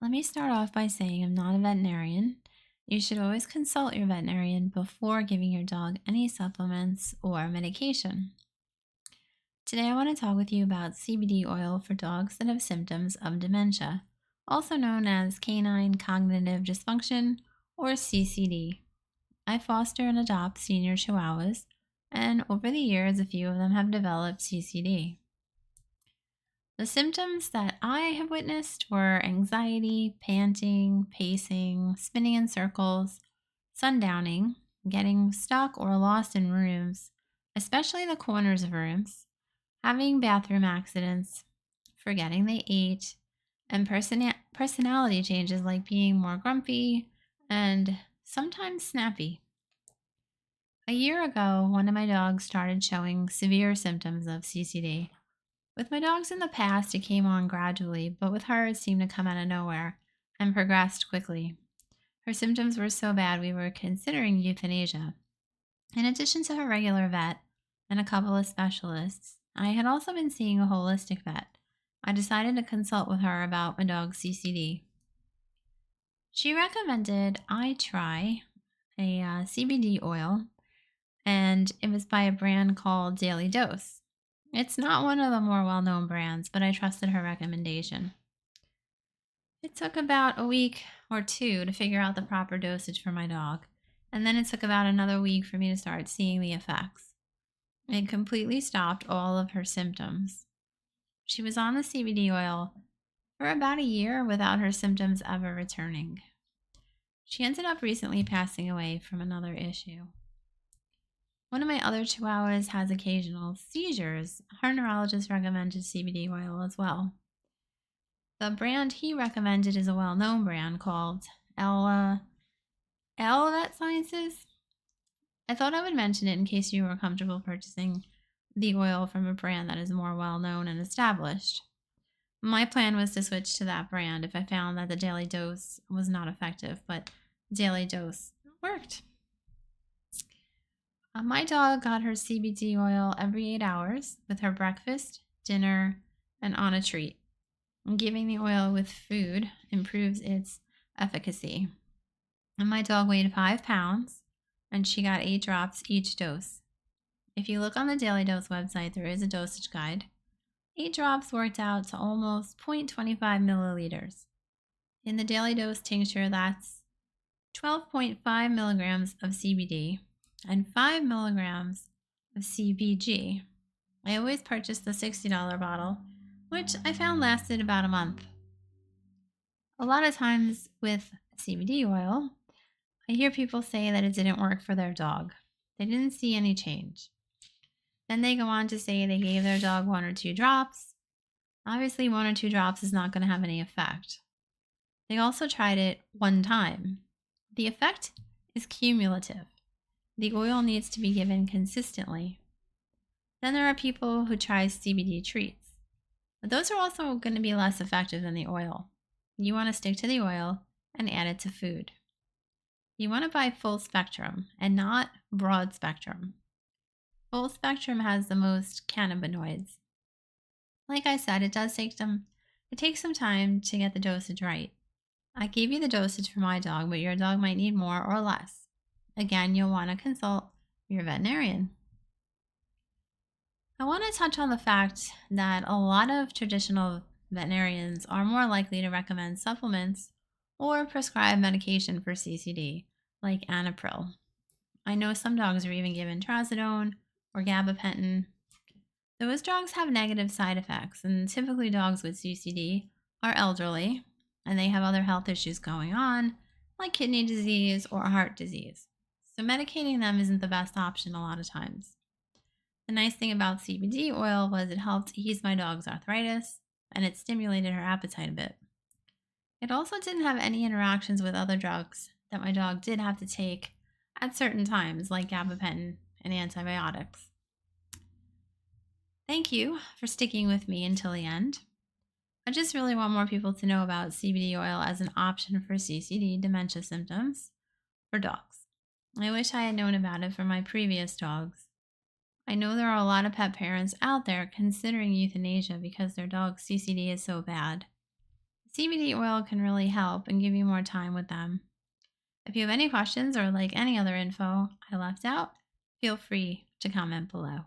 Let me start off by saying I'm not a veterinarian. You should always consult your veterinarian before giving your dog any supplements or medication. Today, I want to talk with you about CBD oil for dogs that have symptoms of dementia, also known as Canine Cognitive Dysfunction or CCD. I foster and adopt senior chihuahuas, and over the years, a few of them have developed CCD. The symptoms that I have witnessed were anxiety, panting, pacing, spinning in circles, sundowning, getting stuck or lost in rooms, especially the corners of rooms, having bathroom accidents, forgetting they ate, and personality changes like being more grumpy and sometimes snappy. A year ago, one of my dogs started showing severe symptoms of CCD. With my dogs in the past, it came on gradually, but with her, it seemed to come out of nowhere and progressed quickly. Her symptoms were so bad we were considering euthanasia. In addition to her regular vet and a couple of specialists, I had also been seeing a holistic vet. I decided to consult with her about my dog's CCD. She recommended I try a CBD oil, and it was by a brand called Daily Dose. It's not one of the more well known brands, but I trusted her recommendation. It took about a week or two to figure out the proper dosage for my dog, and then it took about another week for me to start seeing the effects. It completely stopped all of her symptoms. She was on the CBD oil for about a year without her symptoms ever returning. She ended up recently passing away from another issue. One of my other chihuahuas has occasional seizures. Her neurologist recommended CBD oil as well. The brand he recommended is a well known brand called L Vet Sciences. I thought I would mention it in case you were comfortable purchasing the oil from a brand that is more well known and established. My plan was to switch to that brand if I found that the daily dose was not effective, but daily dose worked. My dog got her CBD oil every 8 hours with her breakfast, dinner, and on a treat. And giving the oil with food improves its efficacy. And my dog weighed 5 pounds and she got 8 drops each dose. If you look on the Daily Dose website, there is a dosage guide. 8 drops worked out to almost 0.25 milliliters. In the Daily Dose tincture, that's 12.5 milligrams of CBD and 5 milligrams of CBG. I always purchased the $60 bottle, which I found lasted about a month. A lot of times with CBD oil, I hear people say that it didn't work for their dog. They didn't see any change. Then they go on to say they gave their dog 1 or 2 drops. Obviously, 1 or 2 drops is not going to have any effect. They also tried it one time. The effect is cumulative. The oil needs to be given consistently. Then there are people who try CBD treats, but those are also going to be less effective than the oil. You want to stick to the oil and add it to food. You want to buy full spectrum and not broad spectrum. Full spectrum has the most cannabinoids. Like I said, it takes some time to get the dosage right. I gave you the dosage for my dog, but your dog might need more or less. Again, you'll want to consult your veterinarian. I want to touch on the fact that a lot of traditional veterinarians are more likely to recommend supplements or prescribe medication for CCD, like Anapril. I know some dogs are even given trazodone or gabapentin. Those drugs have negative side effects, and typically dogs with CCD are elderly and they have other health issues going on, like kidney disease or heart disease. So medicating them isn't the best option a lot of times. The nice thing about CBD oil was it helped ease my dog's arthritis and it stimulated her appetite a bit. It also didn't have any interactions with other drugs that my dog did have to take at certain times, like gabapentin and antibiotics. Thank you for sticking with me until the end. I just really want more people to know about CBD oil as an option for CCD dementia symptoms for dogs. I wish I had known about it for my previous dogs. I know there are a lot of pet parents out there considering euthanasia because their dog's CCD is so bad. CBD oil can really help and give you more time with them. If you have any questions or like any other info I left out, feel free to comment below.